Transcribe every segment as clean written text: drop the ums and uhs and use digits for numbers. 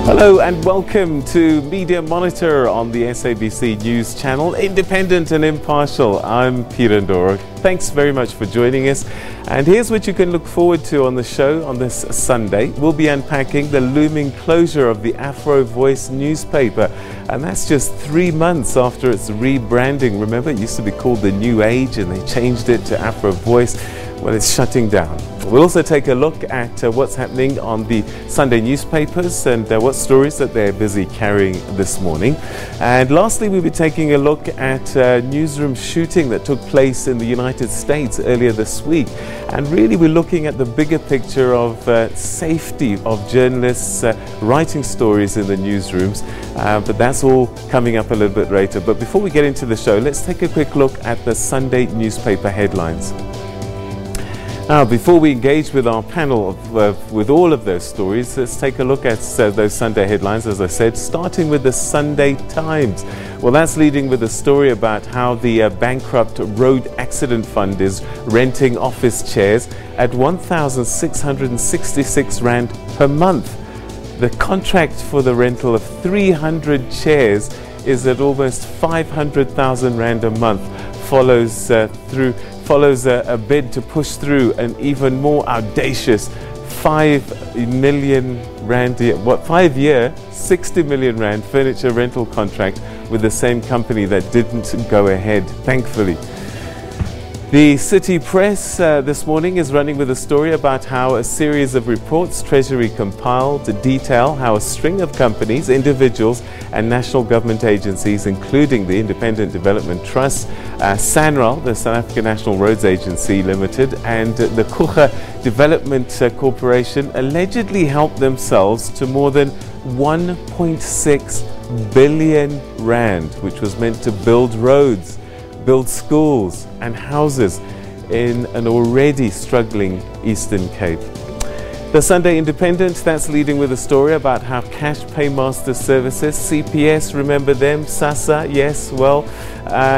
Hello and welcome to Media Monitor on the SABC News channel, independent and impartial. I'm Peter Ndoro. Thanks very much for joining us. And here's what you can look forward to on the show on this Sunday. We'll be unpacking the looming closure of the Afro Voice newspaper. And that's just 3 months after its rebranding. Remember, it used to be called The New Age and they changed it to Afro Voice. Well, it's shutting down. We'll also take a look at what's happening on the Sunday newspapers and what stories that they're busy carrying this morning. And lastly, we'll be taking a look at a newsroom shooting that took place in the United States earlier this week. And really, we're looking at the bigger picture of safety of journalists writing stories in the newsrooms. But that's all coming up a little bit later. But before we get into the show, let's take a quick look at the Sunday newspaper headlines. Now, before we engage with our panel with all of those stories, let's take a look at those Sunday headlines, as I said, starting with the Sunday Times. Well, that's leading with a story about how the bankrupt Road Accident Fund is renting office chairs at 1,666 Rand per month. The contract for the rental of 300 chairs is at almost 500,000 Rand a month, follows a bid to push through an even more audacious 5 million Rand, 5-year, 60 million Rand furniture rental contract with the same company that didn't go ahead, thankfully. The City Press this morning is running with a story about how a series of reports Treasury compiled to detail how a string of companies, individuals and national government agencies, including the Independent Development Trust, SANRAL, the South African National Roads Agency Limited, and the Kucha Development Corporation allegedly helped themselves to more than 1.6 billion Rand, which was meant to build roads, build schools and houses in an already struggling Eastern Cape. The Sunday Independent, that's leading with a story about how Cash Paymaster Services, CPS, remember them, SASSA, yes, well,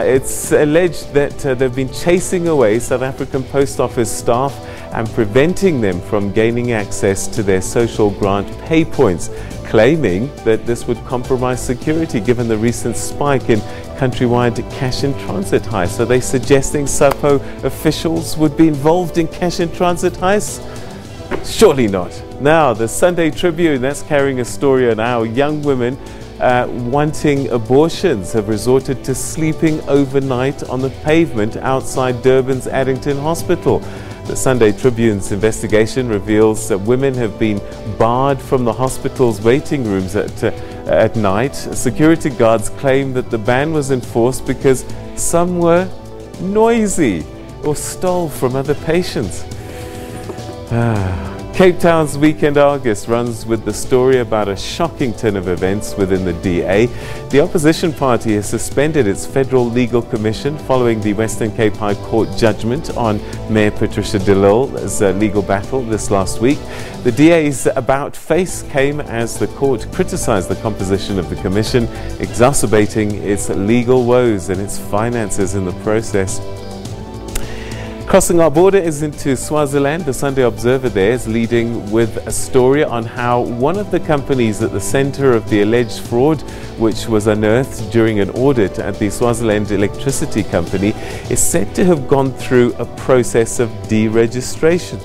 it's alleged that they've been chasing away South African Post Office staff and preventing them from gaining access to their social grant pay points, claiming that this would compromise security given the recent spike in countrywide cash in transit heists. So they're suggesting SAPO officials would be involved in cash in transit heists? Surely not. Now, the Sunday Tribune, that's carrying a story on how young women wanting abortions have resorted to sleeping overnight on the pavement outside Durban's Addington Hospital. The Sunday Tribune's investigation reveals that women have been barred from the hospital's waiting rooms at night. Security guards claim that the ban was enforced because some were noisy or stole from other patients. Cape Town's Weekend Argus runs with the story about a shocking turn of events within the DA. The opposition party has suspended its Federal Legal Commission following the Western Cape High Court judgment on Mayor Patricia de Lille's legal battle this last week. The DA's about face came as the court criticized the composition of the commission, exacerbating its legal woes and its finances in the process. Crossing our border is into Swaziland. The Sunday Observer there is leading with a story on how one of the companies at the center of the alleged fraud, which was unearthed during an audit at the Swaziland Electricity Company, is said to have gone through a process of deregistration.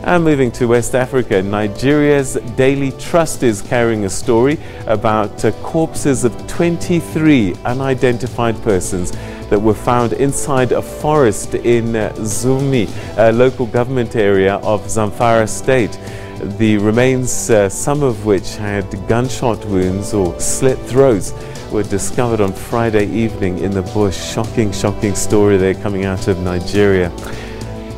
And moving to West Africa, Nigeria's Daily Trust is carrying a story about corpses of 23 unidentified persons that were found inside a forest in Zumi, a local government area of Zamfara State. The remains, some of which had gunshot wounds or slit throats, were discovered on Friday evening in the bush. Shocking, shocking story there coming out of Nigeria.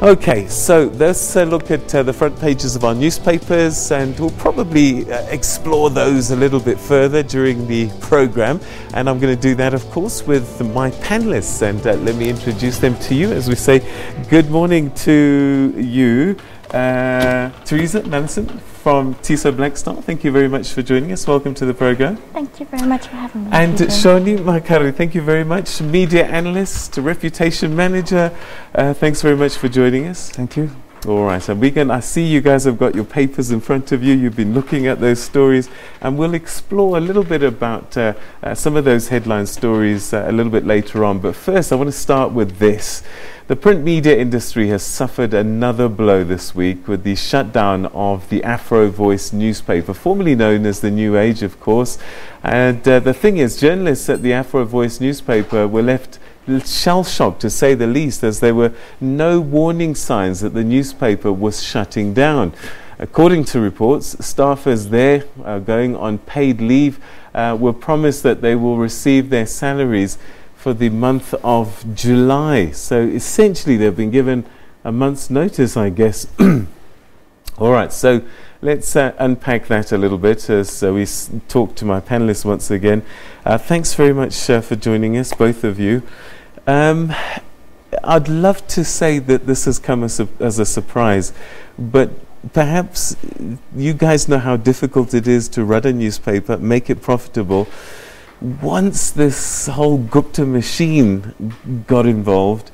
Okay, so let's look at the front pages of our newspapers, and we'll probably explore those a little bit further during the program. And I'm going to do that, of course, with my panelists. And let me introduce them to you as we say good morning to you. Teresa Madison from TISO Blackstar, thank you very much for joining us. Welcome to the program. Thank you very much for having me. And Shoni Makari, thank you very much. Media analyst, reputation manager. Thanks very much for joining us. Thank you. All right, so I see you guys have got your papers in front of you. You've been looking at those stories, and we'll explore a little bit about some of those headline stories a little bit later on. But first, I want to start with this. The print media industry has suffered another blow this week with the shutdown of the Afro Voice newspaper, formerly known as the New Age, of course. And the thing is, journalists at the Afro Voice newspaper were left shell-shocked, to say the least, as there were no warning signs that the newspaper was shutting down. According to reports, staffers there going on paid leave were promised that they will receive their salaries for the month of July. So essentially they've been given a month's notice, I guess. All right, so let's unpack that a little bit as we talk to my panelists once again. Thanks very much for joining us, both of you. I'd love to say that this has come as a surprise, but perhaps you guys know how difficult it is to run a newspaper, make it profitable. Once this whole Gupta machine got involved,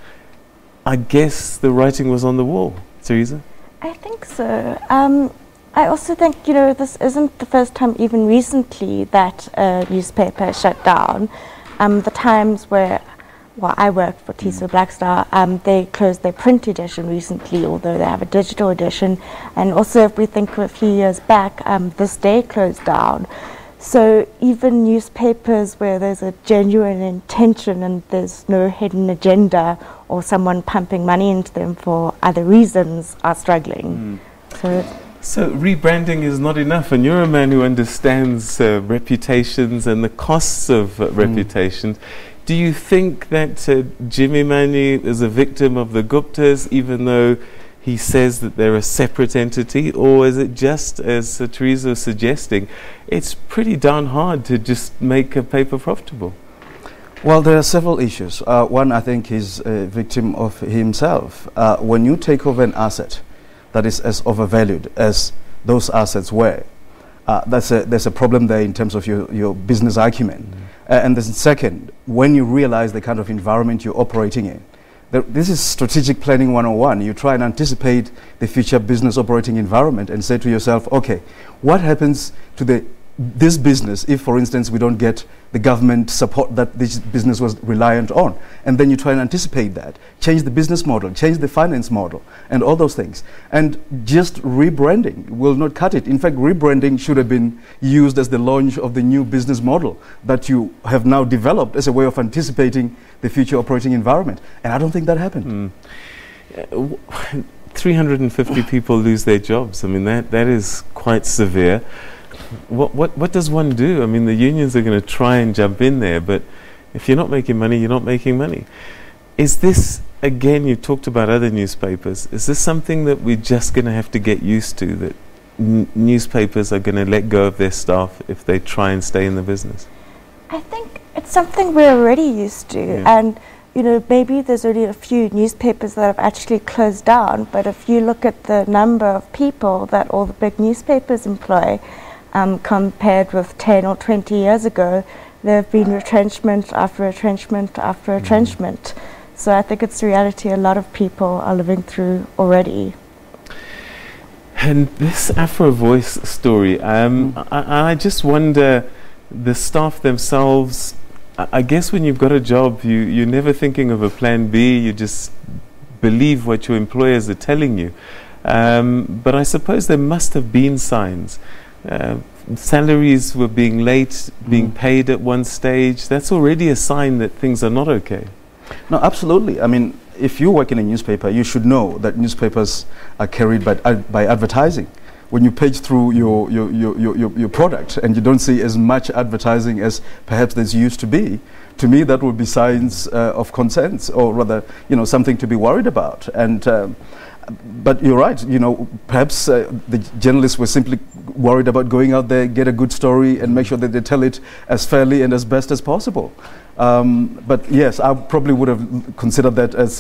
I guess the writing was on the wall. Teresa? I think so. I also think, this isn't the first time, even recently, that a newspaper shut down. The times where, I worked for Tiso Blackstar, they closed their print edition recently, although they have a digital edition. And also, if we think a few years back, This Day closed down. So even newspapers where there's a genuine intention and there's no hidden agenda or someone pumping money into them for other reasons are struggling. So rebranding is not enough, and you're a man who understands reputations and the costs of reputations. Do you think that Jimmy Mani is a victim of the Guptas, even though he says that they're a separate entity, or is it just, as Teresa was suggesting, it's pretty darn hard to just make a paper profitable? Well, there are several issues. One, I think, is a victim of himself. When you take over an asset that is as overvalued as those assets were, there's a problem there in terms of your business acumen. And the second, when you realize the kind of environment you're operating in, this is strategic planning 101. You try and anticipate the future business operating environment and say to yourself, okay, what happens to this business if, for instance, we don't get the government support that this business was reliant on? And then you try and anticipate that, change the business model, change the finance model, and all those things. And just rebranding will not cut it. In fact, rebranding should have been used as the launch of the new business model that you have now developed as a way of anticipating the future operating environment. And I don't think that happened. 350 people lose their jobs. I mean, that is quite severe. What does one do? I mean, the unions are going to try and jump in there, but if you're not making money, you're not making money. Is this, again, you talked about other newspapers, is this something that we're just going to have to get used to, that newspapers are going to let go of their staff if they try and stay in the business? I think it's something we're already used to, and maybe there's only a few newspapers that have actually closed down, but if you look at the number of people that all the big newspapers employ, compared with 10 or 20 years ago, there have been retrenchment after retrenchment after retrenchment. So I think it's the reality a lot of people are living through already. And this Afro Voice story, I just wonder, the staff themselves, I guess when you've got a job, you're never thinking of a plan B, you just believe what your employers are telling you. But I suppose there must have been signs. Salaries were being late, being paid at one stage. That's already a sign that things are not okay. No, absolutely. I mean, if you work in a newspaper, you should know that newspapers are carried by advertising. When you page through your product and you don't see as much advertising as perhaps there's used to be, to me that would be signs of concerns, or rather, something to be worried about. And but you're right, perhaps the journalists were simply worried about going out there, get a good story, and make sure that they tell it as fairly and as best as possible. But yes, I probably would have considered that as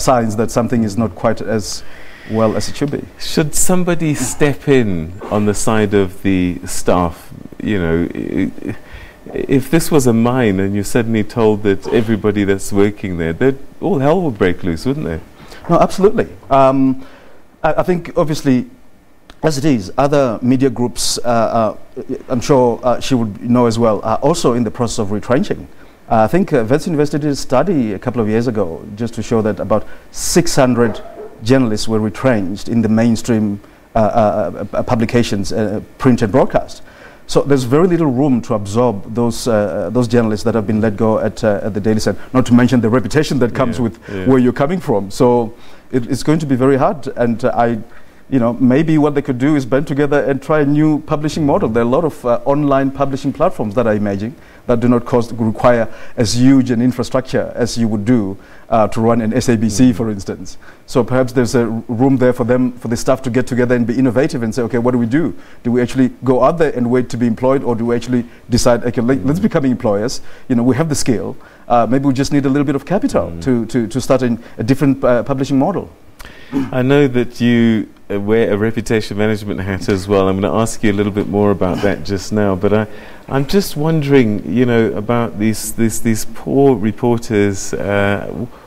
signs that something is not quite as well as it should be. Should somebody step in on the side of the staff? If this was a mine and you're suddenly told that everybody that's working there, all hell would break loose, wouldn't they? No, absolutely. I think obviously, as it is, other media groups, I'm sure she would know as well, are also in the process of retrenching. I think Wits University did a study a couple of years ago just to show that about 600 journalists were retrenched in the mainstream publications, print and broadcast. So there's very little room to absorb those journalists that have been let go at the Daily Sun, not to mention the reputation that comes with where you're coming from. So it's going to be very hard, and maybe what they could do is band together and try a new publishing model. There are a lot of online publishing platforms that are emerging that do not require as huge an infrastructure as you would do to run an SABC, for instance. So perhaps there's a room there for the staff to get together and be innovative and say, okay, what do we do? Do we actually go out there and wait to be employed, or do we actually decide, okay, let's become employers? We have the skill. Maybe we just need a little bit of capital to start a different publishing model. I know that you wear a reputation management hat as well. I'm going to ask you a little bit more about that just now, but I'm just wondering, about these poor reporters.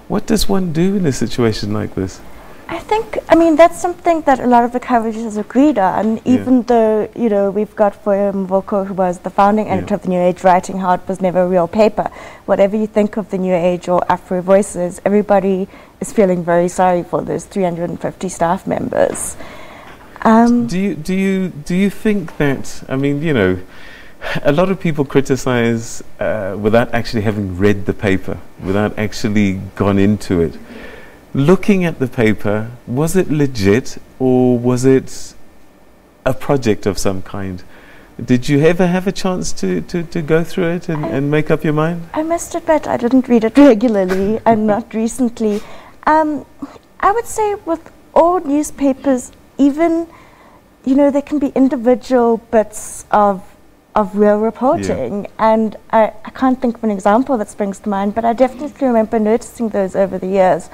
What does one do in a situation like this? I mean, that's something that a lot of the coverage has agreed on, even though, we've got Foya Mvoko, who was the founding editor of The New Age, writing how it was never a real paper. Whatever you think of The New Age or Afro Voices, everybody is feeling very sorry for those 350 staff members. Do you think that, I mean, a lot of people criticize without actually having read the paper, without actually gone into it. Looking at the paper, was it legit, or was it a project of some kind? Did you ever have a chance to go through it and make up your mind? I must admit I didn't read it regularly and not recently. I would say with all newspapers, even, there can be individual bits of real reporting, and I can't think of an example that springs to mind, but I definitely remember noticing those over the years.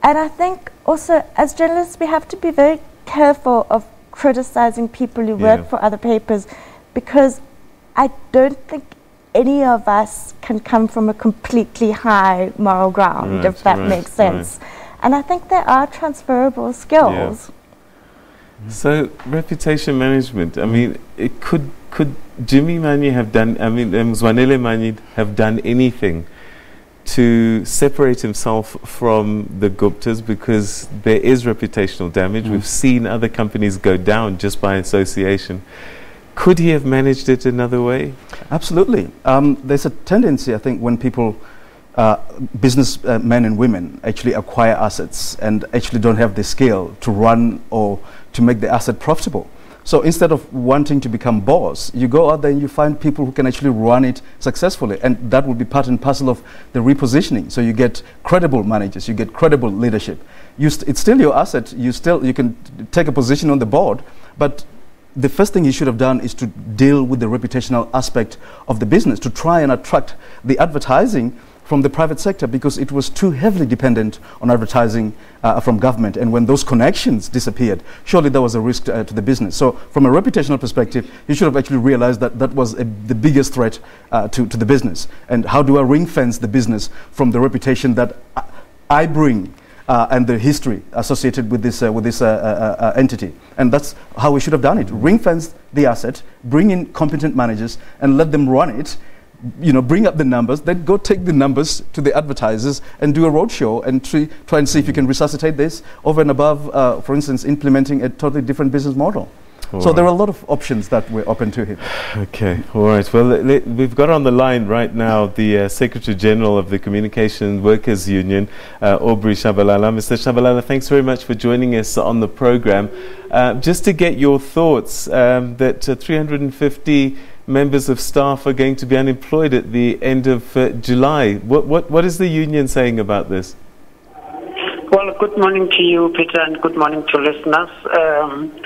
And I think also, as journalists, we have to be very careful of criticizing people who work for other papers, because I don't think any of us can come from a completely high moral ground, if that makes sense. And I think there are transferable skills. So, reputation management, I mean, could Jimmy Manyi have done, Mzwanele Manyi have done anything to separate himself from the Guptas, because there is reputational damage? We've seen other companies go down just by association. Could he have managed it another way? Absolutely. There's a tendency, I think, when people, business men and women, actually acquire assets and actually don't have the skill to run or to make the asset profitable. So instead of wanting to become boss, you go out there and you find people who can actually run it successfully, and that will be part and parcel of the repositioning. So you get credible managers, you get credible leadership. It's still your asset. You can take a position on the board, but the first thing you should have done is to deal with the reputational aspect of the business, to try and attract the advertising from the private sector, because it was too heavily dependent on advertising from government. And when those connections disappeared, surely there was a risk to the business. So from a reputational perspective, you should have actually realized that that was the biggest threat to the business. And how do I ring fence the business from the reputation that I bring and the history associated with this entity? And that's how we should have done it. Ring fence the asset, bring in competent managers and let them run it. Bring up the numbers, then go take the numbers to the advertisers and do a roadshow and try and see if you can resuscitate this over and above, for instance, implementing a totally different business model. So there are a lot of options that we're open to him. Okay, all right. Well, we've got on the line right now the Secretary General of the Communication Workers Union, Aubrey Shabalala. Mr. Shabalala, thanks very much for joining us on the program. Just to get your thoughts, that 350 members of staff are going to be unemployed at the end of July. What is the union saying about this? Well, good morning to you, Peter, and good morning to listeners.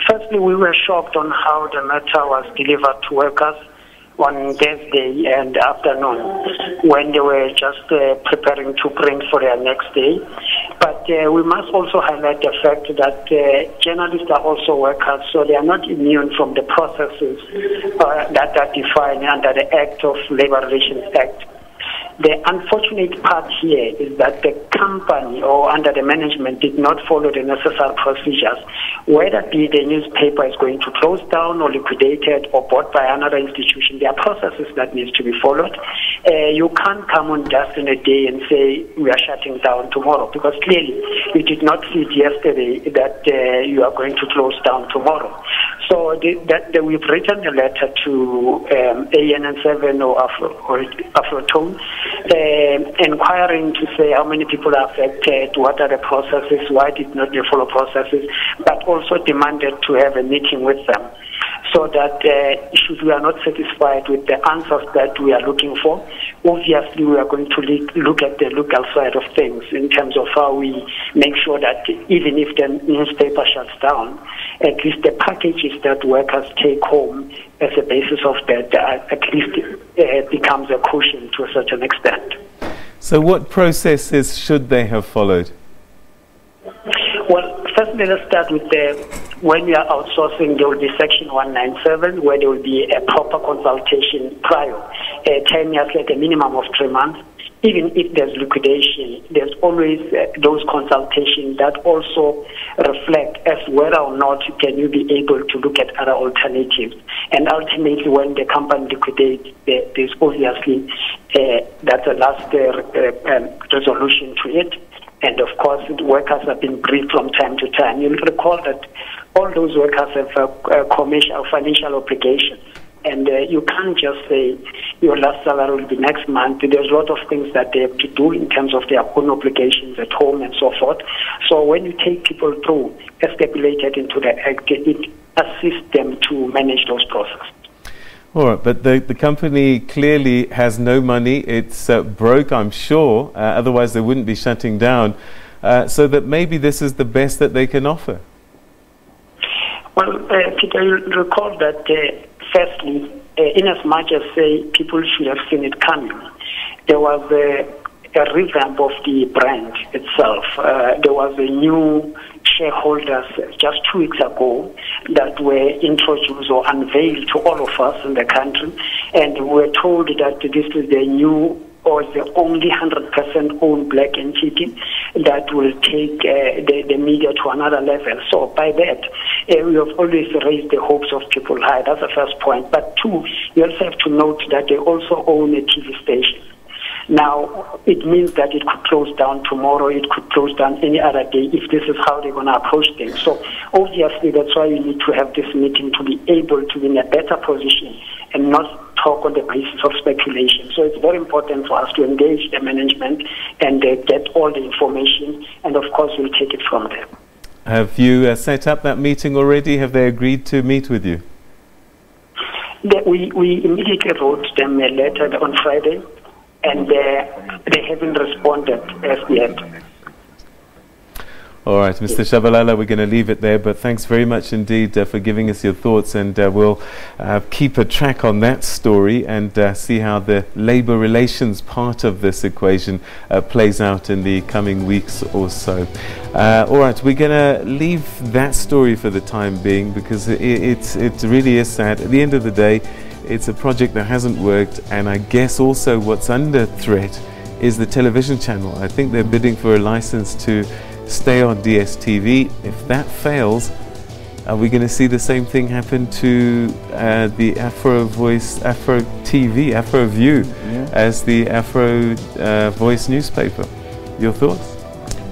Firstly, we were shocked on how the matter was delivered to workers on Thursday and afternoon, when they were just preparing to print for their next day. But we must also highlight the fact that journalists are also workers, so they are not immune from the processes that are defined under the Act of Labor Relations Act. The unfortunate part here is that the company or under the management did not follow the necessary procedures. Whether be the newspaper is going to close down or liquidated or bought by another institution, there are processes that needs to be followed. You can't come on just in a day and say we are shutting down tomorrow, because clearly you did not see it yesterday that you are going to close down tomorrow. So we've written a letter to ANN7 or Afrotone, inquiring to say how many people are affected, what are the processes, why did not they follow processes, but also demanded to have a meeting with them, so that should we are not satisfied with the answers that we are looking for, obviously we are going to look at the legal side of things in terms of how we make sure that even if the newspaper shuts down, at least the packages that workers take home as a basis of that at least becomes a cushion to a certain extent. So what processes should they have followed? Well, firstly, let's start with when we are outsourcing, there will be Section 197, where there will be a proper consultation prior, 10 years, like a minimum of 3 months. Even if there's liquidation, there's always those consultations that also reflect as whether or not can you be able to look at other alternatives. And ultimately, when the company liquidates, there's obviously that's a last resolution to it. And of course, the workers have been briefed from time to time. You'll recall that all those workers have commercial financial obligations. And you can't just say your last salary will be next month. There's a lot of things that they have to do in terms of their own obligations at home and so forth. So when you take people through, as stipulated into the Act, it assists them to manage those processes. All right, but the company clearly has no money. It's broke, I'm sure. Otherwise, they wouldn't be shutting down. So that maybe this is the best that they can offer. Well, Peter, you recall that firstly, in as much as say people should have seen it coming, there was a revamp of the brand itself. There was a new shareholders just 2 weeks ago that were introduced or unveiled to all of us in the country, and we were told that this is the new or the only 100% owned black entity that will take the media to another level. So by that, we have always raised the hopes of people high. That's the first point. But two, you also have to note that they also own a TV station. Now, it means that it could close down tomorrow, it could close down any other day if this is how they're going to approach things. So obviously that's why we need to have this meeting to be able to be in a better position and not talk on the basis of speculation. So it's very important for us to engage the management and get all the information, and of course we'll take it from there. Have you set up that meeting already? Have they agreed to meet with you? We immediately wrote them a letter on Friday, and they haven't responded as yet. All right, Mr. Shabalala, we're going to leave it there, but thanks very much indeed for giving us your thoughts, and we'll keep a track on that story and see how the labour relations part of this equation plays out in the coming weeks or so. All right, we're going to leave that story for the time being because it really is sad. At the end of the day, it's a project that hasn't worked, and I guess also what's under threat is the television channel. I think they're bidding for a license to stay on DSTV. If that fails, are we going to see the same thing happen to the Afro Voice, Afro TV, Afro View, as the Afro Voice newspaper? Your thoughts?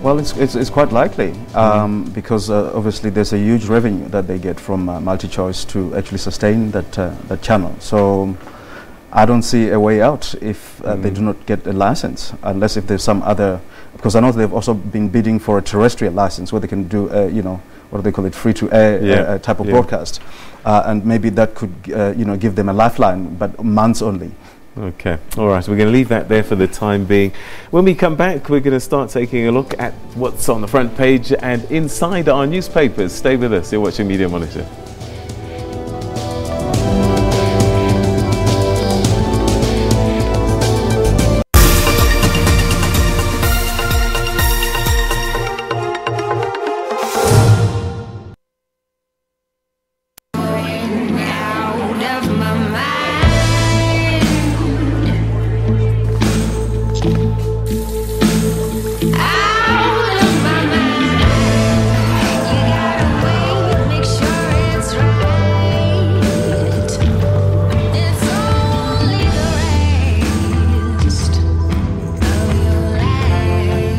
Well, it's quite likely because obviously there's a huge revenue that they get from MultiChoice to actually sustain that channel. So I don't see a way out if they do not get a license, unless if there's some other. Because I know they've also been bidding for a terrestrial license where they can do, what do they call it, free-to-air type of broadcast, and maybe that could, give them a lifeline, but months only. Okay, all right, we're going to leave that there for the time being. When we come back, we're going to start taking a look at what's on the front page and inside our newspapers. Stay with us, you're watching Media Monitor.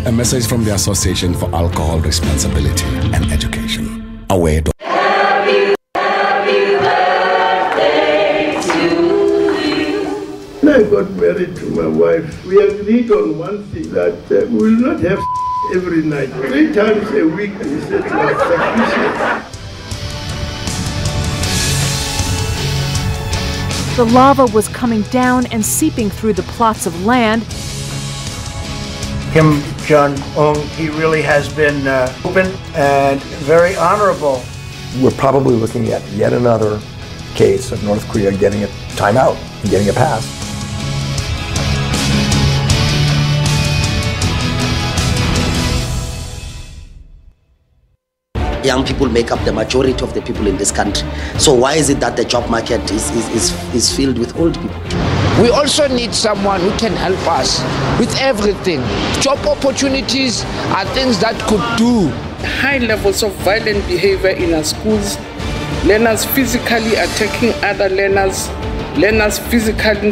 A message from the Association for Alcohol Responsibility and Education. Aware. When I got married to my wife, we agreed on one thing, that we will not have every night. 3 times a week, we said was sufficient. The lava was coming down and seeping through the plots of land. Kim Jong-un, he really has been open and very honorable. We're probably looking at yet another case of North Korea getting a timeout and getting a pass. Young people make up the majority of the people in this country. So why is it that the job market is filled with old people? We also need someone who can help us with everything. Job opportunities are things that could do. High levels of violent behavior in our schools, learners physically attacking other learners, learners physically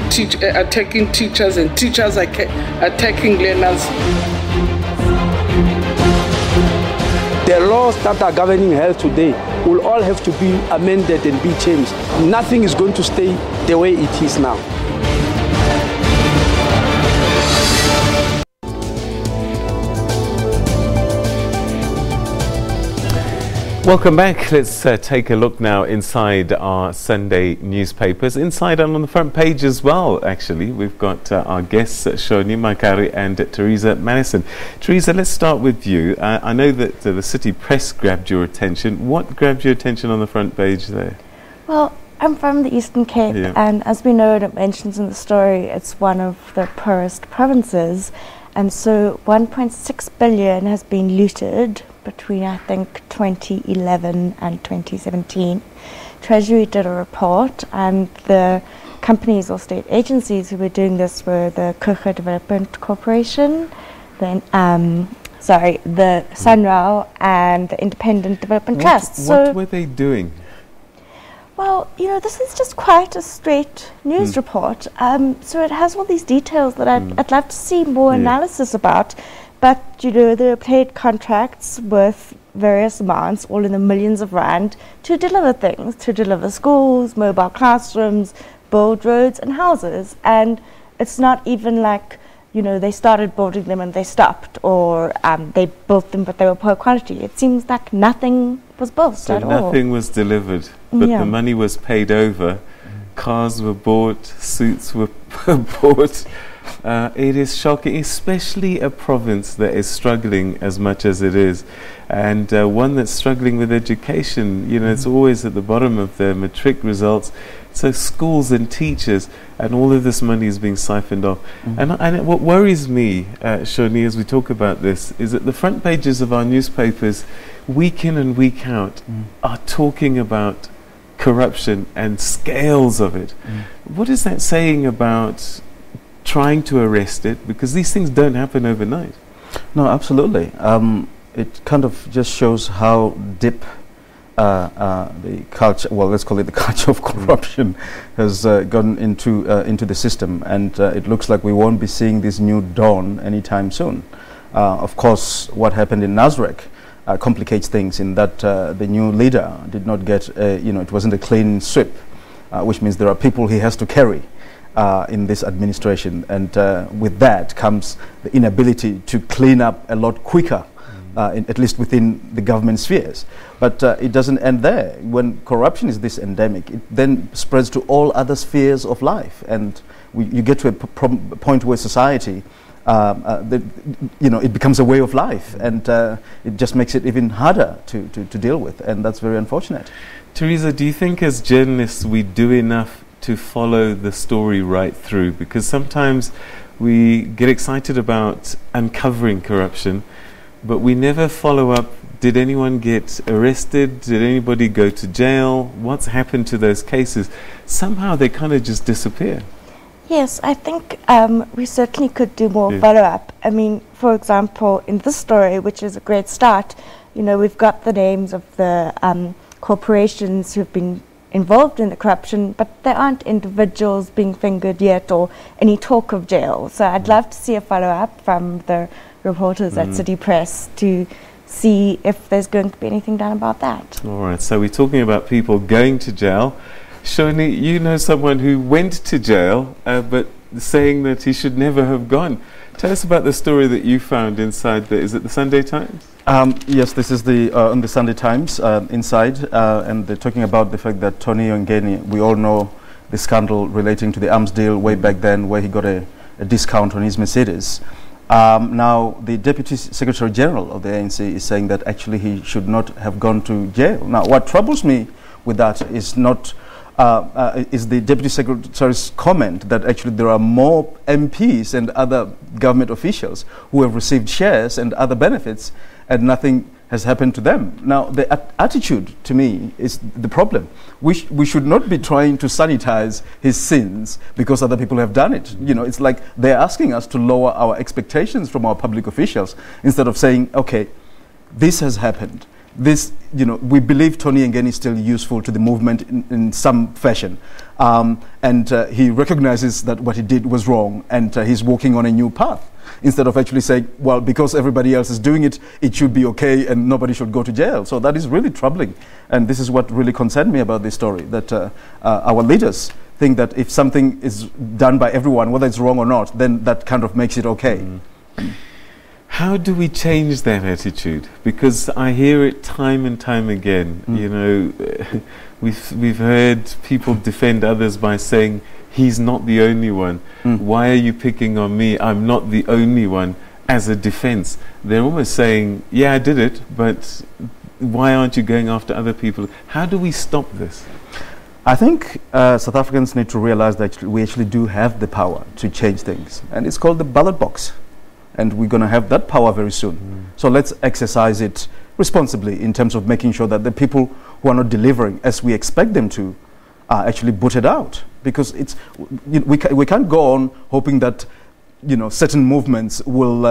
attacking teachers, and teachers attacking learners. The laws that are governing health today will all have to be amended and be changed. Nothing is going to stay the way it is now. Welcome back. Let's take a look now inside our Sunday newspapers. Inside and on the front page as well, actually. We've got our guests, Shoni Makari and Teresa Madison. Teresa, let's start with you. I know that the City Press grabbed your attention. What grabbed your attention on the front page there? Well, I'm from the Eastern Cape, and as we know, and it mentions in the story, it's one of the poorest provinces. And so 1.6 billion has been looted between, I think, 2011 and 2017. Treasury did a report, and the companies or state agencies who were doing this were the Kruger Development Corporation, the Sunrail, and the Independent Development Trust. What were they doing? Well, you know, this is just quite a straight news report. So it has all these details that I'd love to see more analysis about. But, you know, there are paid contracts worth various amounts, all in the millions of rand, to deliver things, to deliver schools, mobile classrooms, build roads and houses. And it's not even like, you know, they started building them and they stopped, or they built them but they were poor quality. It seems like nothing was built at all. So nothing was delivered, but the money was paid over. Cars were bought, suits were bought. It is shocking, especially a province that is struggling as much as it is, and one that's struggling with education. You know, it's always at the bottom of the matric results. So schools and teachers, and all of this money is being siphoned off. And what worries me, Shoni, as we talk about this, is that the front pages of our newspapers, week in and week out, are talking about corruption and scales of it. What is that saying about trying to arrest it? Because these things don't happen overnight. No, absolutely. It kind of just shows how deep the culture, well, let's call it the culture of corruption, has gone into the system, and it looks like we won't be seeing this new dawn anytime soon. Of course, what happened in Nasrec complicates things in that the new leader did not get, it wasn't a clean sweep, which means there are people he has to carry in this administration, and with that comes the inability to clean up a lot quicker, at least within the government spheres. But it doesn't end there. When corruption is this endemic, it then spreads to all other spheres of life, and you get to a point where society, it becomes a way of life, and it just makes it even harder to deal with, and that's very unfortunate. Teresa, do you think as journalists we do enough to follow the story right through? Because sometimes we get excited about uncovering corruption, but we never follow up. Did anyone get arrested? Did anybody go to jail? What's happened to those cases? Somehow they kind of just disappear. Yes, I think we certainly could do more follow-up. I mean, for example, in this story, which is a great start, you know, we've got the names of the corporations who've been involved in the corruption, but there aren't individuals being fingered yet or any talk of jail. So I'd love to see a follow-up from the reporters at City Press to see if there's going to be anything done about that. All right, so we're talking about people going to jail. Shoni, you know someone who went to jail, but saying that he should never have gone. Tell us about the story that you found inside is it the Sunday Times? Yes, this is on the Sunday Times inside, and they're talking about the fact that Tony Ongeni, we all know the scandal relating to the arms deal way back then, where he got a discount on his Mercedes. Now, the Deputy Secretary General of the ANC is saying that actually he should not have gone to jail. Now, what troubles me with that is not is the Deputy Secretary's comment that actually there are more MPs and other government officials who have received shares and other benefits and nothing has happened to them. Now, the attitude to me is the problem. We should not be trying to sanitize his sins because other people have done it. You know, it's like they're asking us to lower our expectations from our public officials instead of saying, okay, this has happened. This, you know, we believe Tony Ongeni is still useful to the movement in some fashion. And he recognizes that what he did was wrong and he's walking on a new path. Instead of actually saying, well, because everybody else is doing it, it should be okay and nobody should go to jail. So that is really troubling. And this is what really concerned me about this story, that our leaders think that if something is done by everyone, whether it's wrong or not, then that kind of makes it okay. How do we change that attitude? Because I hear it time and time again. You know, we've heard people defend others by saying, he's not the only one. Why are you picking on me? I'm not the only one, as a defense. They're almost saying, yeah, I did it, but why aren't you going after other people? How do we stop this? I think South Africans need to realize that we actually do have the power to change things. And it's called the ballot box. And we're going to have that power very soon. So let's exercise it responsibly in terms of making sure that the people who are not delivering as we expect them to are actually booted out. Because it's, we can't go on hoping that, you know, certain movements will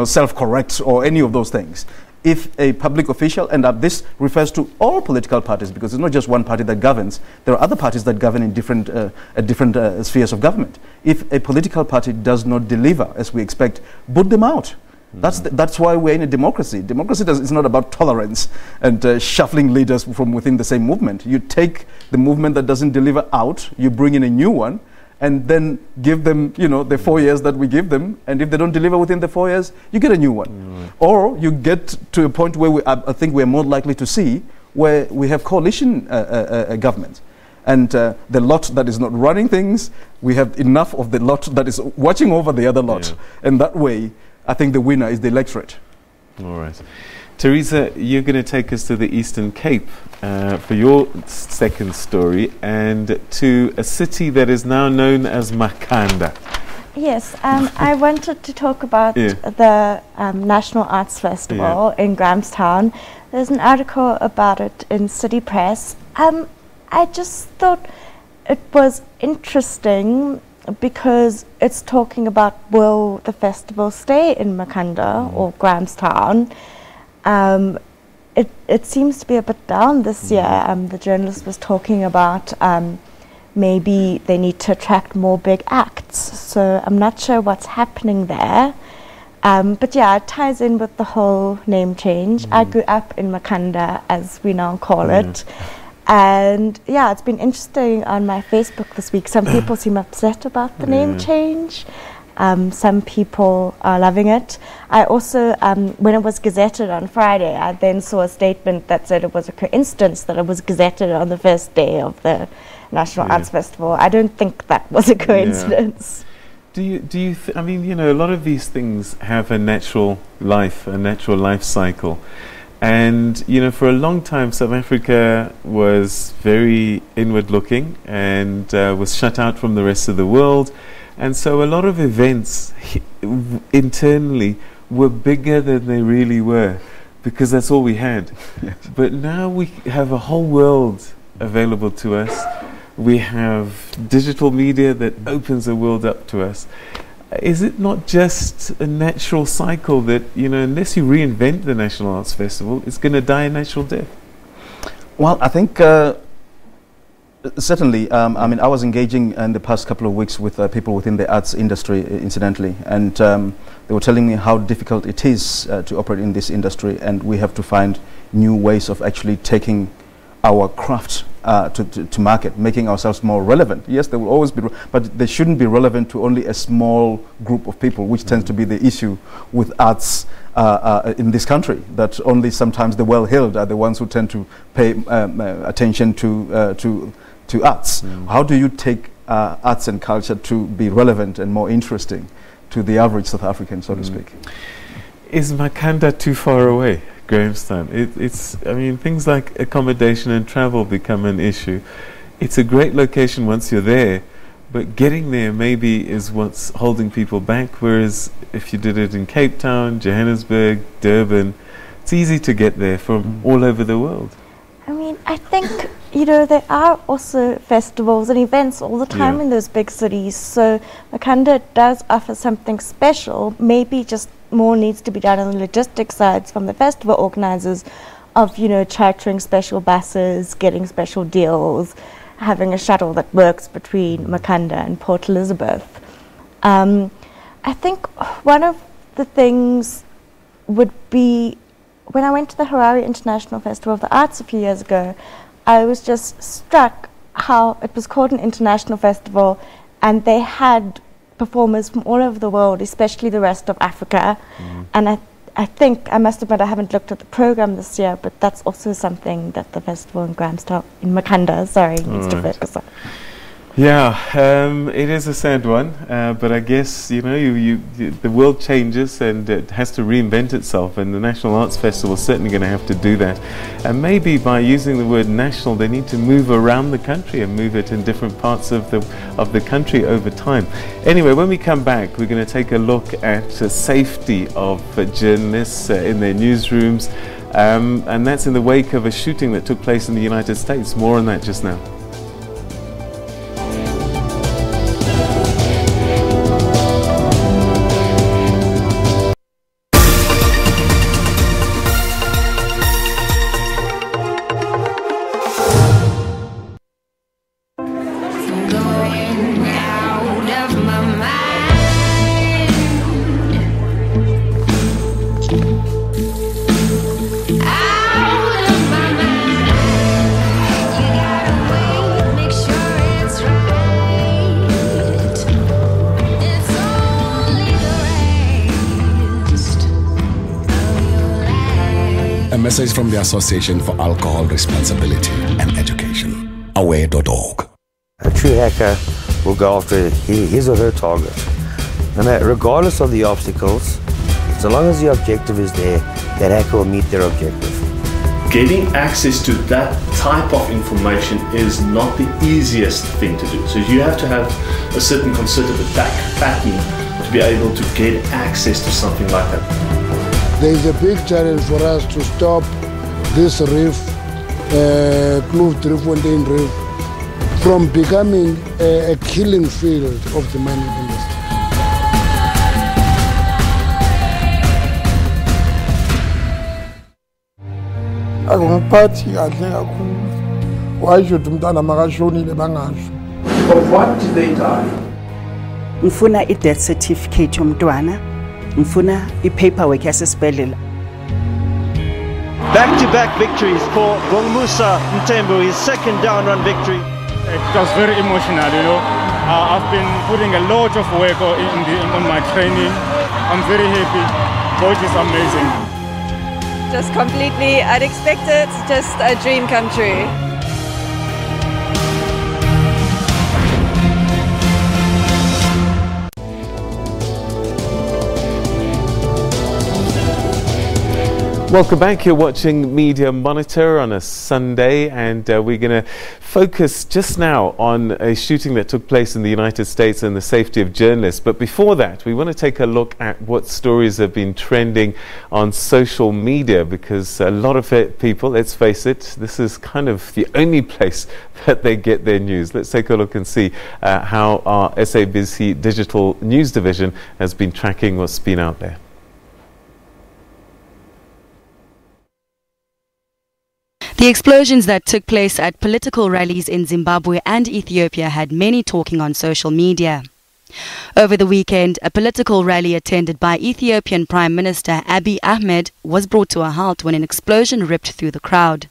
self-correct or any of those things. If a public official, and this refers to all political parties, because it's not just one party that governs, there are other parties that govern in different spheres of government. If a political party does not deliver as we expect, boot them out. That's why we're in a democracy. Democracy is not about tolerance and shuffling leaders from within the same movement. You take the movement that doesn't deliver out, you bring in a new one, and then give them, you know, the 4 years that we give them. And if they don't deliver within the 4 years, you get a new one. Or you get to a point where I think we're more likely to see where we have coalition governments. And the lot that is not running things, we have enough of the lot that is watching over the other lot. And that way, I think the winner is the electorate. All right. Teresa, you're going to take us to the Eastern Cape for your second story, and to a city that is now known as Makhanda. Yes, I wanted to talk about the National Arts Festival in Grahamstown. There's an article about it in City Press. I just thought it was interesting because it's talking about, will the festival stay in Makhanda or Grahamstown? It seems to be a bit down this year. The journalist was talking about maybe they need to attract more big acts. So I'm not sure what's happening there. But yeah, it ties in with the whole name change. I grew up in Makhanda, as we now call it. And yeah, it's been interesting on my Facebook this week. Some people seem upset about the name change. Some people are loving it. I also, when it was gazetted on Friday, I then saw a statement that said it was a coincidence that it was gazetted on the first day of the National Arts Festival. I don't think that was a coincidence. Do you I mean, you know, a lot of these things have a natural life cycle. And, you know, for a long time, South Africa was very inward-looking and was shut out from the rest of the world. And so a lot of events internally were bigger than they really were, because that's all we had. But now we have a whole world available to us. We have digital media that opens the world up to us. Is it not just a natural cycle that, you know, unless you reinvent the National Arts Festival, it's going to die a natural death? Well, I think Certainly. I mean, I was engaging in the past couple of weeks with people within the arts industry, incidentally, and they were telling me how difficult it is to operate in this industry, and we have to find new ways of actually taking our craft to market, making ourselves more relevant. Yes, they will always be, but they shouldn't be relevant to only a small group of people, which tends to be the issue with arts in this country, that only sometimes the well-heeled are the ones who tend to pay attention to arts. How do you take arts and culture to be relevant and more interesting to the average South African, so to speak? Is Makhanda too far away, Grahamstown? I mean, things like accommodation and travel become an issue. It's a great location once you're there, but getting there maybe is what's holding people back, whereas if you did it in Cape Town, Johannesburg, Durban, it's easy to get there from all over the world. I mean, I think, you know, there are also festivals and events all the time in those big cities, so Makhanda does offer something special. Maybe just more needs to be done on the logistics sides from the festival organizers of, you know, chartering special buses, getting special deals, having a shuttle that works between Makhanda and Port Elizabeth. I think one of the things would be, when I went to the Harare International Festival of the Arts a few years ago, I was just struck how it was called an international festival, and they had performers from all over the world, especially the rest of Africa. And I think, I must admit, I haven't looked at the program this year, but that's also something that the festival in Grahamstown, in Makhanda, needs to focus on. Yeah, it is a sad one, but I guess, you know, the world changes and it has to reinvent itself, and the National Arts Festival is certainly going to have to do that. And maybe by using the word national, they need to move around the country and move it in different parts of the country over time. Anyway, when we come back, we're going to take a look at the safety of journalists in their newsrooms, and that's in the wake of a shooting that took place in the United States. More on that just now. A message from the Association for Alcohol Responsibility and Education, aware.org. A true hacker will go after his or her target. And regardless of the obstacles, so long as the objective is there, that hacker will meet their objective. Getting access to that type of information is not the easiest thing to do. So you have to have a certain concerted attack pattern to be able to get access to something like that. There is a big challenge for us to stop this reef, Kloof-Driefontein Reef, from becoming a killing field of the mining industry. Akungiphathi kahle kakhulu. Wayisho ukuthi umntana makashonile bangasho. But what did they die? Ngifuna i-death certificate yomntwana. Ngifuna i-paperwork yasesibhedlela. Back-to-back victories for Gongmusa Mtembu, his second down-run victory. It was very emotional, you know. I've been putting a lot of work on my training. I'm very happy. Coach is amazing. Just completely unexpected, just a dream come true. Welcome back. You're watching Media Monitor on a Sunday, and we're going to focus just now on a shooting that took place in the United States and the safety of journalists. But before that, we want to take a look at what stories have been trending on social media, because a lot of people, let's face it, this is kind of the only place that they get their news. Let's take a look and see how our SABC Digital News Division has been tracking what's been out there. The The explosions that took place at political rallies in Zimbabwe and Ethiopia had many talking on social media. Over the weekend, a political rally attended by Ethiopian Prime Minister Abiy Ahmed was brought to a halt when an explosion ripped through the crowd.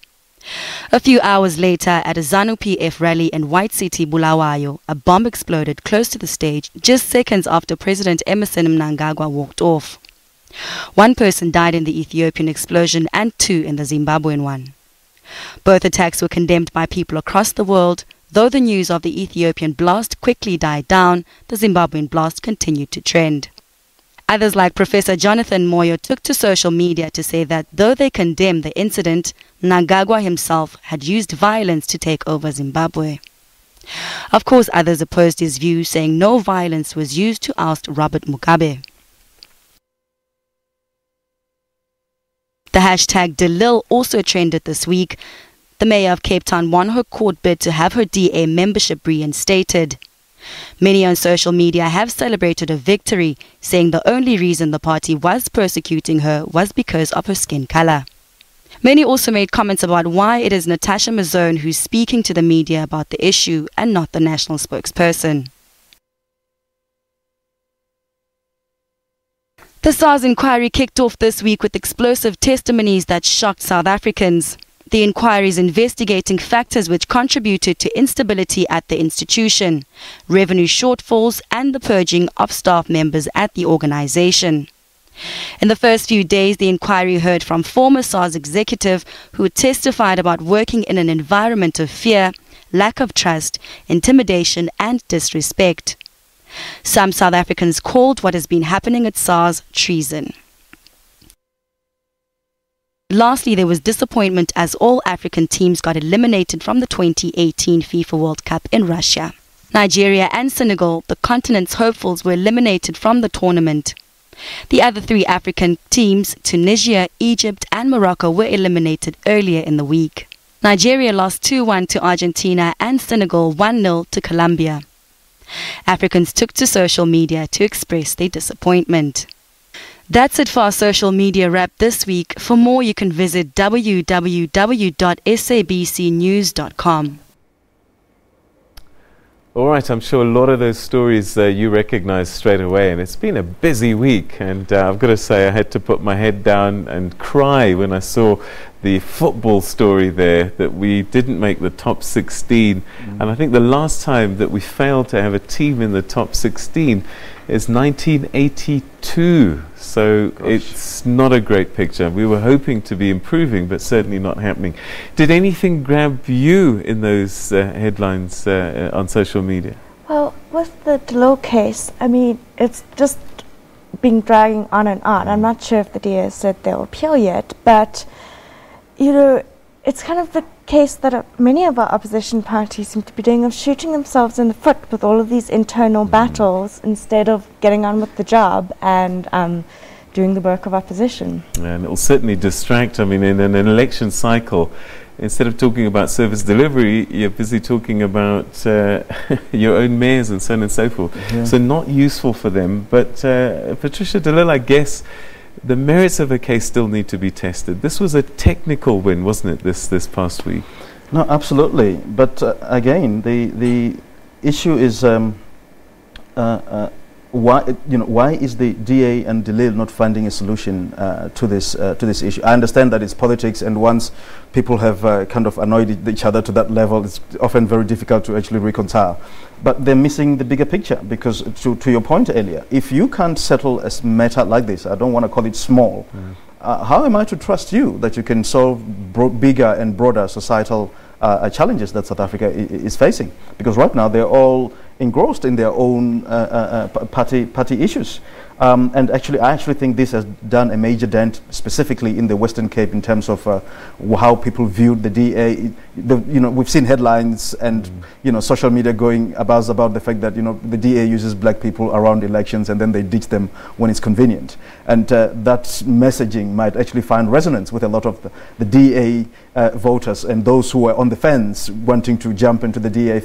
A few hours later, at a ZANU-PF rally in White City, Bulawayo, a bomb exploded close to the stage just seconds after President Emmerson Mnangagwa walked off. One person died in the Ethiopian explosion and 2 in the Zimbabwean one. Both attacks were condemned by people across the world. Though the news of the Ethiopian blast quickly died down, the Zimbabwean blast continued to trend. Others like Professor Jonathan Moyo took to social media to say that though they condemn the incident, Mnangagwa himself had used violence to take over Zimbabwe. Of course, others opposed his view, saying no violence was used to oust Robert Mugabe. The hashtag Delil also trended this week. The mayor of Cape Town won her court bid to have her DA membership reinstated. Many on social media have celebrated a victory, saying the only reason the party was persecuting her was because of her skin color. Many also made comments about why it is Natasha Mazzone who's speaking to the media about the issue and not the national spokesperson. The SARS inquiry kicked off this week with explosive testimonies that shocked South Africans. The inquiry is investigating factors which contributed to instability at the institution, revenue shortfalls, and the purging of staff members at the organization. In the first few days, the inquiry heard from former SARS executive who testified about working in an environment of fear, lack of trust, intimidation, and disrespect. Some South Africans called what has been happening at SARS treason. Lastly, there was disappointment as all African teams got eliminated from the 2018 FIFA World Cup in Russia. Nigeria and Senegal, the continent's hopefuls, were eliminated from the tournament. The other 3 African teams, Tunisia, Egypt and Morocco, were eliminated earlier in the week. Nigeria lost 2-1 to Argentina and Senegal 1-0 to Colombia. Africans took to social media to express their disappointment. That's it for our social media wrap this week. For more, you can visit www.sabcnews.com. All right, I'm sure a lot of those stories you recognize straight away, and it's been a busy week, and I've got to say I had to put my head down and cry when I saw the football story there, that we didn't make the top 16, and I think the last time that we failed to have a team in the top 16 is 1982, so it's not a great picture. We were hoping to be improving, but certainly not happening. Did anything grab you in those headlines on social media? Well, with the Delil case, I mean, it's just been dragging on and on. I'm not sure if the DA said they'll appeal yet, but, you know, it's kind of the case that many of our opposition parties seem to be doing, of shooting themselves in the foot with all of these internal battles instead of getting on with the job and doing the work of opposition. And it will certainly distract. I mean, in an election cycle, instead of talking about service delivery, you're busy talking about your own mayors and so on and so forth. Yeah. So not useful for them. But Patricia de Lille, I guess the merits of a case still need to be tested. This was a technical win, wasn't it, this past week? No, absolutely. But again, the issue is why is the DA and Delil not finding a solution to this issue? I understand that it's politics, and once people have kind of annoyed each other to that level, it's often very difficult to actually reconcile. But they're missing the bigger picture, because to your point earlier, if you can't settle a matter like this, I don't want to call it small, how am I to trust you that you can solve bigger and broader societal challenges that South Africa is facing? Because right now they're all engrossed in their own party issues. And actually, I actually think this has done a major dent, specifically in the Western Cape, in terms of how people viewed the DA. We've seen headlines and social media going about the fact that the DA uses black people around elections and then they ditch them when it's convenient. And that messaging might actually find resonance with a lot of the DA voters and those who are on the fence wanting to jump into the DA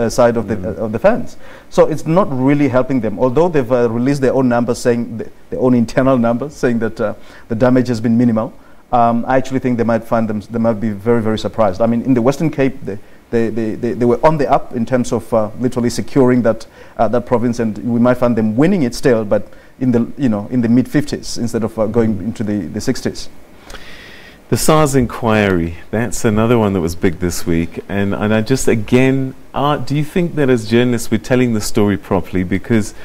side of the fence. So it's not really helping them, although they've released their own numbers, saying their own internal numbers, saying that the damage has been minimal. I actually think they might be very, very surprised. I mean, in the Western Cape, they were on the up in terms of literally securing that province, and we might find them winning it still, but in the mid 50s instead of going into the 60s. The SARS inquiry, that's another one that was big this week. And I just, again, do you think that as journalists we're telling the story properly? Because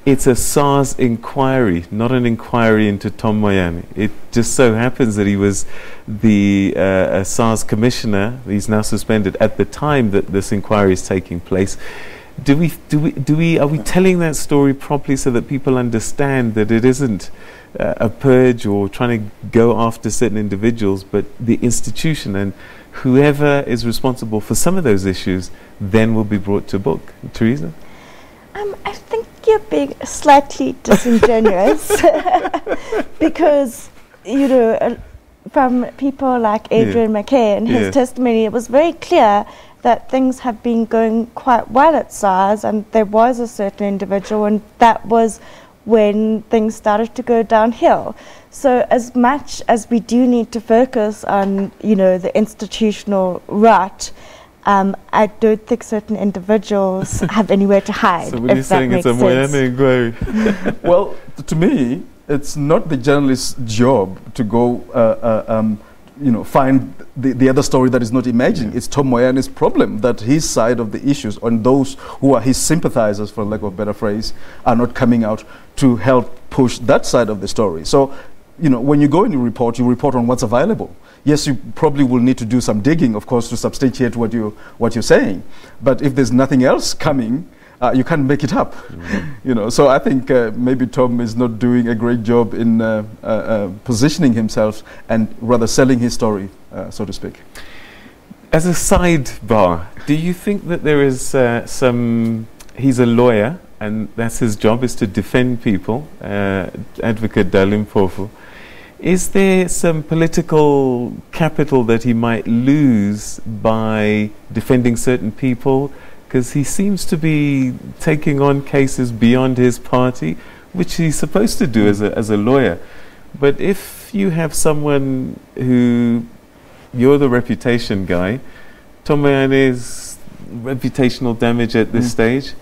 it's a SARS inquiry, not an inquiry into Tom Moyane. It just so happens that he was the SARS commissioner. He's now suspended at the time that this inquiry is taking place. Are we telling that story properly so that people understand that it isn't a purge or trying to go after certain individuals, but the institution, and whoever is responsible for some of those issues then will be brought to book? Teresa? I think you're being slightly disingenuous because, you know, from people like Adrian McKay and his testimony, it was very clear that things have been going quite well at SARS, and there was a certain individual, and that was when things started to go downhill. So as much as we do need to focus on, you know, the institutional rot, I don't think certain individuals have anywhere to hide. So what are you saying, it's a Moyane inquiry? Well, to me, it's not the journalist's job to go find the other story that is not emerging. It's Tom Moyane's problem that his side of the issues, and those who are his sympathizers, for lack of a better phrase, are not coming out to help push that side of the story. So, you know, when you go and you report on what's available. Yes, you probably will need to do some digging, of course, to substantiate what you're saying. But if there's nothing else coming, you can't make it up. You know, so I think maybe Tom is not doing a great job in positioning himself and rather selling his story, so to speak. As a sidebar, do you think that there is he's a lawyer and that's his job, is to defend people, Advocate Dalim Pofu. Is there some political capital that he might lose by defending certain people? Because he seems to be taking on cases beyond his party, which he's supposed to do as a lawyer. But if you have someone who, you're the reputation guy, Tom Moyane's reputational damage at this stage,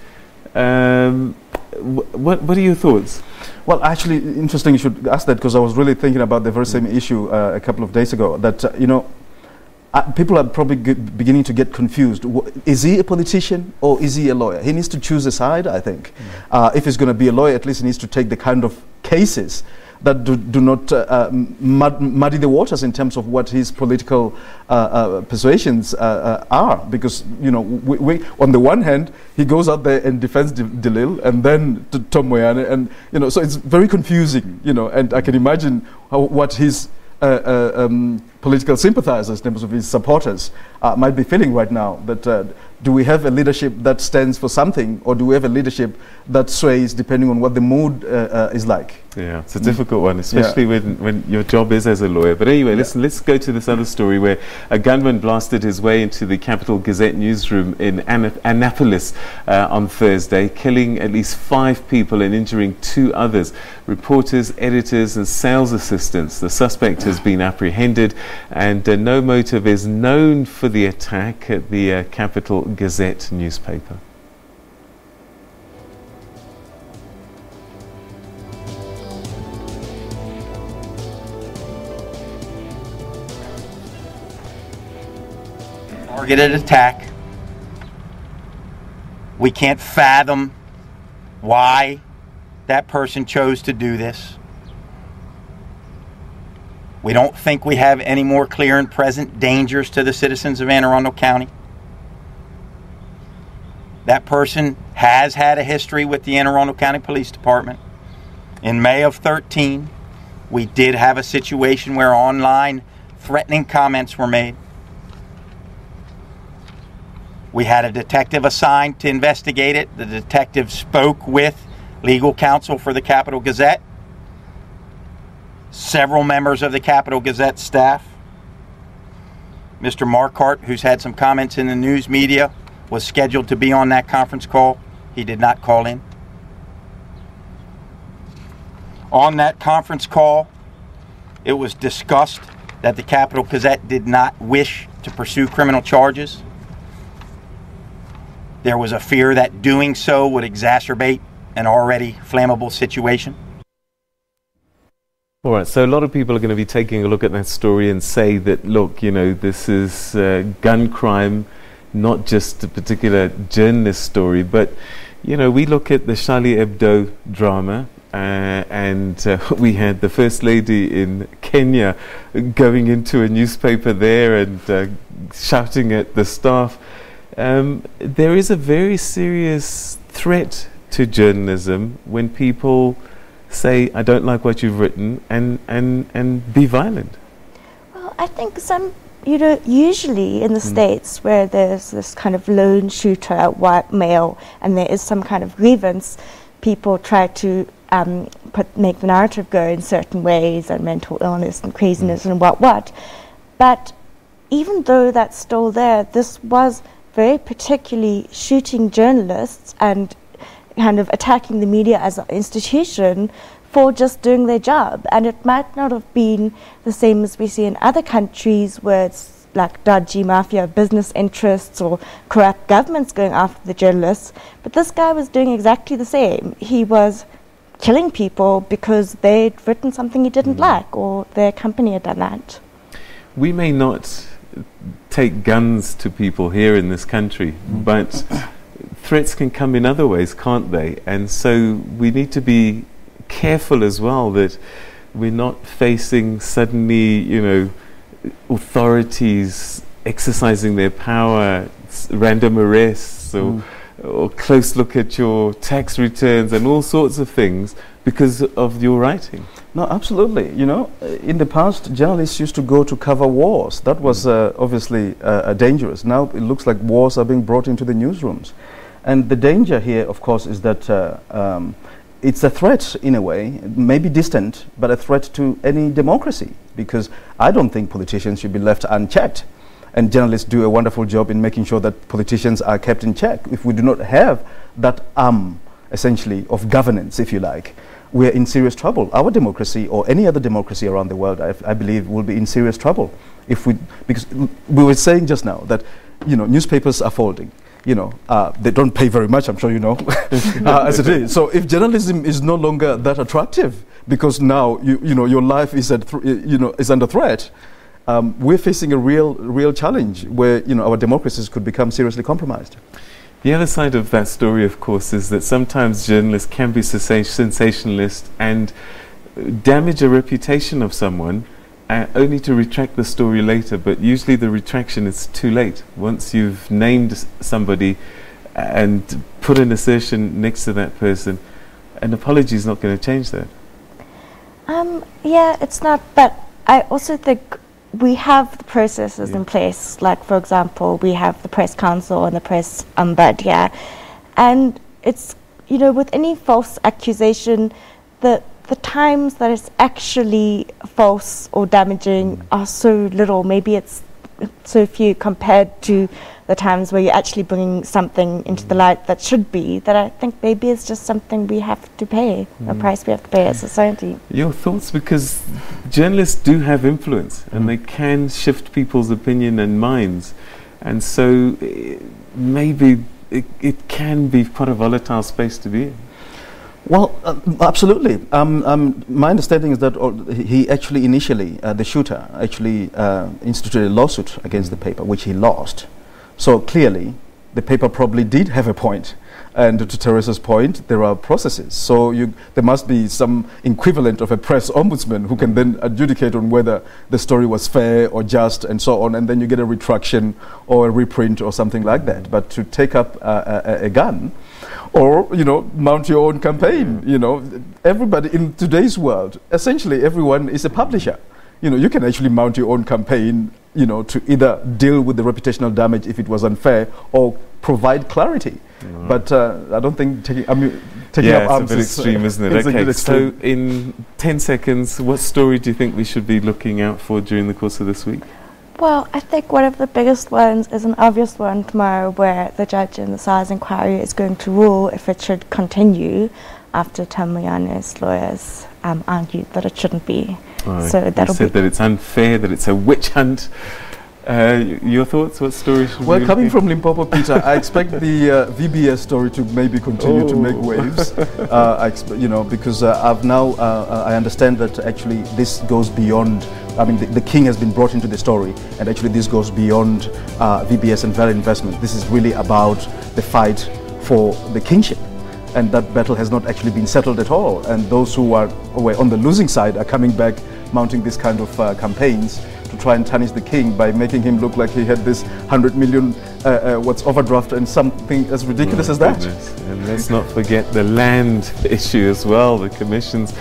what are your thoughts? Well, actually, interesting you should ask that, because I was really thinking about the very same issue a couple of days ago, that, you know, people are probably beginning to get confused. Is he a politician or is he a lawyer? He needs to choose a side, I think. If he's going to be a lawyer, at least he needs to take the kind of cases that do not muddy the waters in terms of what his political persuasions are. Because, you know, we on the one hand, he goes out there and defends Delil, and then to Tom Moyane, and, you know, so it's very confusing, you know, and I can imagine what his political sympathizers, in terms of his supporters, might be feeling right now. That do we have a leadership that stands for something, or do we have a leadership that sways depending on what the mood is like? Yeah, it's a difficult one, especially when your job is as a lawyer. But anyway, listen, let's go to this other story where a gunman blasted his way into the Capital Gazette newsroom in Annapolis on Thursday, killing at least 5 people and injuring 2 others, reporters, editors and sales assistants. The suspect has been apprehended, and no motive is known for the attack at the Capital Gazette newspaper. Targeted attack. We can't fathom why that person chose to do this. We don't think we have any more clear and present dangers to the citizens of Anne Arundel County. That person has had a history with the Anne Arundel County Police Department. In May of 2013, we did have a situation where online threatening comments were made. We had a detective assigned to investigate it. The detective spoke with legal counsel for the Capital Gazette, several members of the Capital Gazette staff. Mr. Marquardt, who's had some comments in the news media, was scheduled to be on that conference call. He did not call in. On that conference call, it was discussed that the Capitol Gazette did not wish to pursue criminal charges. There was a fear that doing so would exacerbate an already flammable situation. All right, so a lot of people are going to be taking a look at that story and say that, look, you know, this is gun crime, not just a particular journalist story, but, you know, we look at the Charlie Hebdo drama, and we had the First Lady in Kenya going into a newspaper there and shouting at the staff. There is a very serious threat to journalism when people say, I don't like what you've written, and be violent. Well, I think usually in the States where there's this kind of lone shooter, white male, and there is some kind of grievance, people try to make the narrative go in certain ways, and mental illness and craziness and what. But even though that's still there, this was very particularly shooting journalists and kind of attacking the media as an institution for just doing their job. And it might not have been the same as we see in other countries where it's like dodgy mafia business interests or corrupt governments going after the journalists, but this guy was doing exactly the same. He was killing people because they'd written something he didn't like, or their company had done that. We may not take guns to people here in this country, but threats can come in other ways, can't they? And so we need to be careful as well that we're not facing suddenly, you know, authorities exercising their power, random arrests, or close look at your tax returns and all sorts of things because of your writing. No, absolutely. You know, in the past, journalists used to go to cover wars. That was obviously dangerous. Now it looks like wars are being brought into the newsrooms. And the danger here, of course, is that it's a threat in a way, maybe distant, but a threat to any democracy, because I don't think politicians should be left unchecked. And journalists do a wonderful job in making sure that politicians are kept in check. If we do not have that essentially, of governance, if you like, we're in serious trouble. Our democracy, or any other democracy around the world, I believe, will be in serious trouble. Because we were saying just now that, you know, newspapers are folding. You know, they don't pay very much, I'm sure you know, as it is. So if journalism is no longer that attractive, because now, you know, your life is is under threat, we're facing a real challenge where, you know, our democracies could become seriously compromised. The other side of that story, of course, is that sometimes journalists can be sensationalist and damage a reputation of someone only to retract the story later, but usually the retraction is too late. Once you've named somebody and put an assertion next to that person, an apology is not going to change that. Yeah, it's not, but I also think we have the processes in place. Like, for example, we have the press council and the press ombud here. And it's, you know, with any false accusation, the times that it's actually false or damaging are so little. Maybe it's so few compared to the times where you're actually bringing something into the light that should be, that I think maybe it's just something we have to pay, a price we have to pay as a society. Your thoughts? Because journalists do have influence and they can shift people's opinion and minds, and so maybe it can be quite a volatile space to be in. Well, absolutely. My understanding is that he actually initially, the shooter, actually instituted a lawsuit against the paper, which he lost. So clearly, the paper probably did have a point. And to Teresa's point, there are processes. So there must be some equivalent of a press ombudsman who can then adjudicate on whether the story was fair or just and so on. And then you get a retraction or a reprint or something like that. But to take up a gun, or, you know, mount your own campaign, you know, everybody in today's world, essentially everyone is a publisher. You know, you can actually mount your own campaign, you know, to either deal with the reputational damage if it was unfair or provide clarity. But I don't think taking up arms it's a bit extreme, isn't it? Okay, so in 10 seconds, what story do you think we should be looking out for during the course of this week? Well, I think one of the biggest ones is an obvious one tomorrow, where the judge in the SARS inquiry is going to rule if it should continue after Tamayane's lawyers argued that it shouldn't be. Oh, so that'll said that it's unfair, that it's a witch hunt. Your thoughts? What story should Well, coming from Limpopo, Peter, I expect the VBS story to maybe continue to make waves. Because I understand that actually this goes beyond. I mean, the king has been brought into the story, and actually this goes beyond VBS and value investment. This is really about the fight for the kingship, and that battle has not actually been settled at all. And those who were on the losing side are coming back, mounting this kind of campaigns to try and tarnish the king by making him look like he had this 100 million overdraft and something as ridiculous as that. And let's not forget the land issue as well. The commissions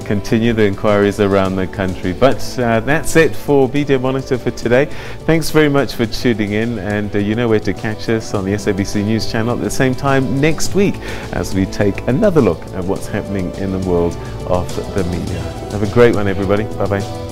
continue the inquiries around the country. But that's it for Media Monitor for today. Thanks very much for tuning in, and you know where to catch us on the SABC News channel at the same time next week as we take another look at what's happening in the world of the media. Have a great one, everybody. Bye-bye.